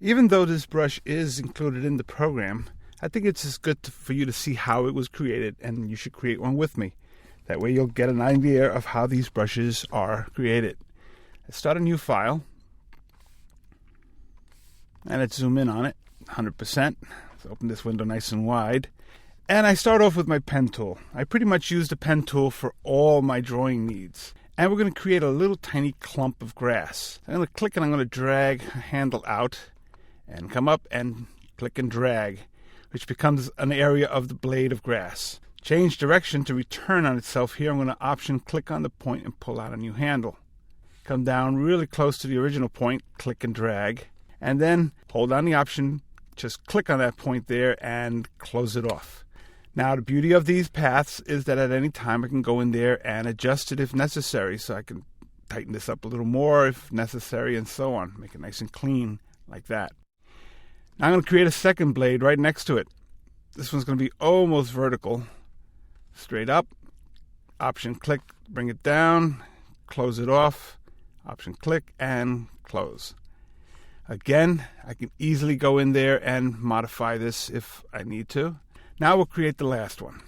Even though this brush is included in the program, I think it's just good for you to see how it was created, and you should create one with me. That way you'll get an idea of how these brushes are created. Let's start a new file. And let's zoom in on it, 100%. Let's open this window nice and wide. And I start off with my pen tool. I pretty much use the pen tool for all my drawing needs. And we're going to create a little tiny clump of grass. I'm going to click and I'm going to drag a handle out and come up and click and drag, which becomes an area of the blade of grass. Change direction to return on itself here. I'm going to option click on the point and pull out a new handle. Come down really close to the original point, click and drag, and then hold down the option, just click on that point there and close it off. Now the beauty of these paths is that at any time I can go in there and adjust it if necessary, so I can tighten this up a little more if necessary and so on. Make it nice and clean like that. Now I'm going to create a second blade right next to it. This one's going to be almost vertical. Straight up, option click, bring it down, close it off, option click and close. Again, I can easily go in there and modify this if I need to. Now we'll create the last one,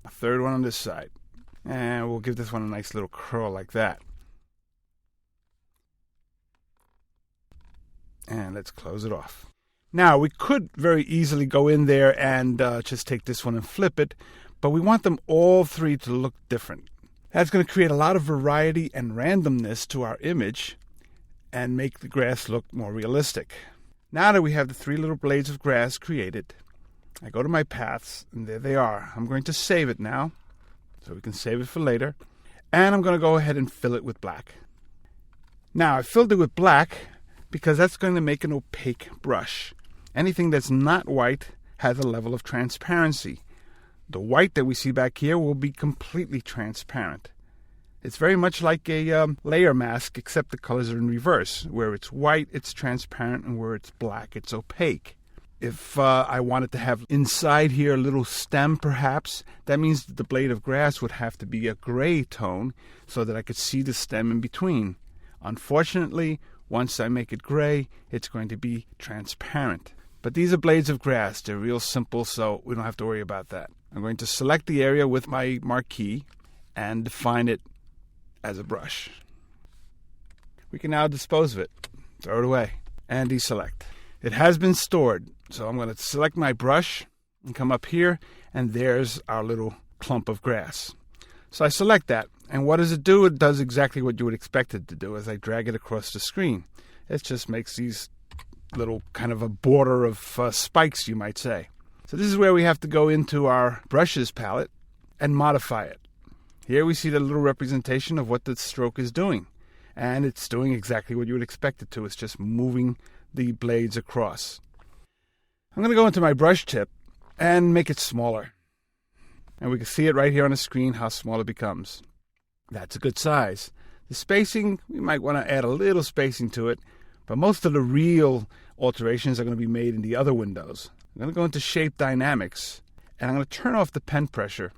a third one on this side. And we'll give this one a nice little curl like that. And let's close it off. Now we could very easily go in there and just take this one and flip it, but we want them all three to look different. That's going to create a lot of variety and randomness to our image and make the grass look more realistic. Now that we have the three little blades of grass created, I go to my paths, and there they are. I'm going to save it now, so we can save it for later. And I'm going to go ahead and fill it with black. Now, I filled it with black because that's going to make an opaque brush. Anything that's not white has a level of transparency. The white that we see back here will be completely transparent. It's very much like a layer mask, except the colors are in reverse. Where it's white, it's transparent, and where it's black, it's opaque. If I wanted to have inside here a little stem, perhaps, that means that the blade of grass would have to be a gray tone so that I could see the stem in between. Unfortunately, once I make it gray, it's going to be transparent. But these are blades of grass. They're real simple, so we don't have to worry about that. I'm going to select the area with my marquee and define it as a brush. We can now dispose of it, throw it away, and deselect. It has been stored, so I'm going to select my brush and come up here, and there's our little clump of grass. So I select that, and what does it do? It does exactly what you would expect it to do as I drag it across the screen. It just makes these little kind of a border of spikes, you might say. So this is where we have to go into our brushes palette and modify it. Here we see the little representation of what the stroke is doing, and it's doing exactly what you would expect it to. It's just moving the blades across. I'm going to go into my brush tip and make it smaller. And we can see it right here on the screen how small it becomes. That's a good size. The spacing, we might want to add a little spacing to it, but most of the real alterations are going to be made in the other windows. I'm going to go into Shape Dynamics, and I'm going to turn off the pen pressure.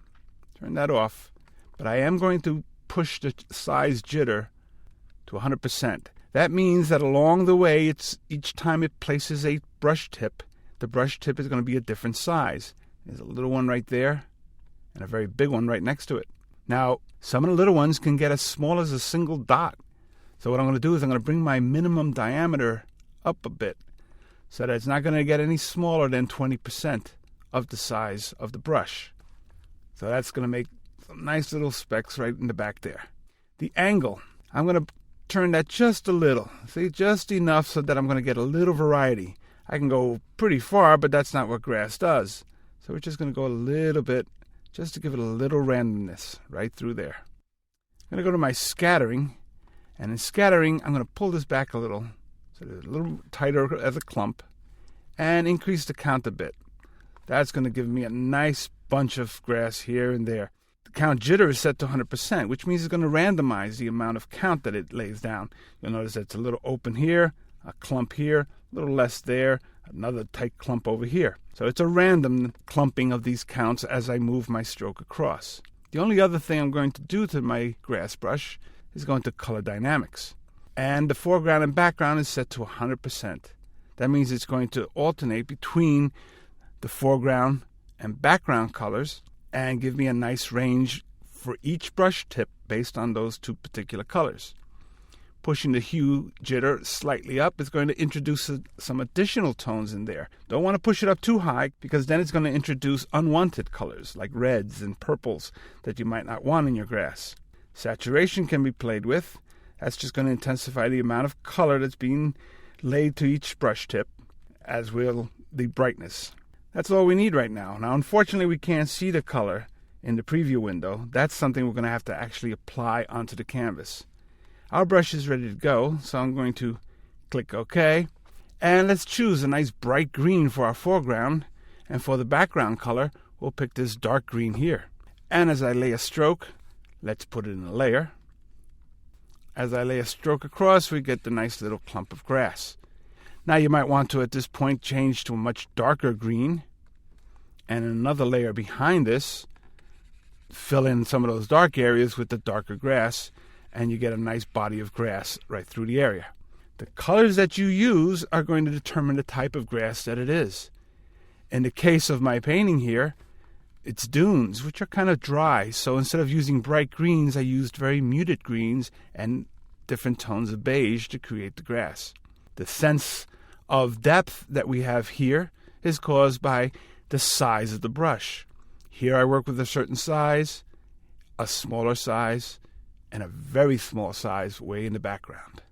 Turn that off. But I am going to push the size jitter to 100%. That means that along the way, each time it places a brush tip, the brush tip is going to be a different size. There's a little one right there, and a very big one right next to it. Now, some of the little ones can get as small as a single dot. So what I'm going to do is I'm going to bring my minimum diameter up a bit so that it's not going to get any smaller than 20% of the size of the brush. So that's going to make some nice little specks right in the back there. The angle, I'm going to turn that just a little. See, just enough so that I'm going to get a little variety. I can go pretty far, but that's not what grass does. So we're just going to go a little bit just to give it a little randomness right through there. I'm going to go to my scattering, and in scattering, I'm going to pull this back a little so it's a little tighter as a clump and increase the count a bit. That's going to give me a nice bunch of grass here and there. The count jitter is set to 100%, which means it's going to randomize the amount of count that it lays down. You'll notice that it's a little open here, a clump here, a little less there, another tight clump over here. So it's a random clumping of these counts as I move my stroke across. The only other thing I'm going to do to my grass brush is going to color dynamics. And the foreground and background is set to 100%. That means it's going to alternate between the foreground and background colors and give me a nice range for each brush tip based on those two particular colors. Pushing the hue jitter slightly up is going to introduce some additional tones in there. Don't want to push it up too high because then it's going to introduce unwanted colors like reds and purples that you might not want in your grass. Saturation can be played with. That's just going to intensify the amount of color that's being laid to each brush tip, as will the brightness. That's all we need right now. Now, unfortunately, we can't see the color in the preview window. That's something we're going to have to actually apply onto the canvas. Our brush is ready to go, so I'm going to click OK. And let's choose a nice bright green for our foreground. And for the background color, we'll pick this dark green here. And as I lay a stroke, let's put it in a layer. As I lay a stroke across, we get the nice little clump of grass. Now you might want to, at this point, change to a much darker green. And another layer behind this, fill in some of those dark areas with the darker grass, and you get a nice body of grass right through the area. The colors that you use are going to determine the type of grass that it is. In the case of my painting here, it's dunes, which are kind of dry. So instead of using bright greens, I used very muted greens and different tones of beige to create the grass. The sense of depth that we have here is caused by the size of the brush. Here I work with a certain size, a smaller size, and a very small size way in the background.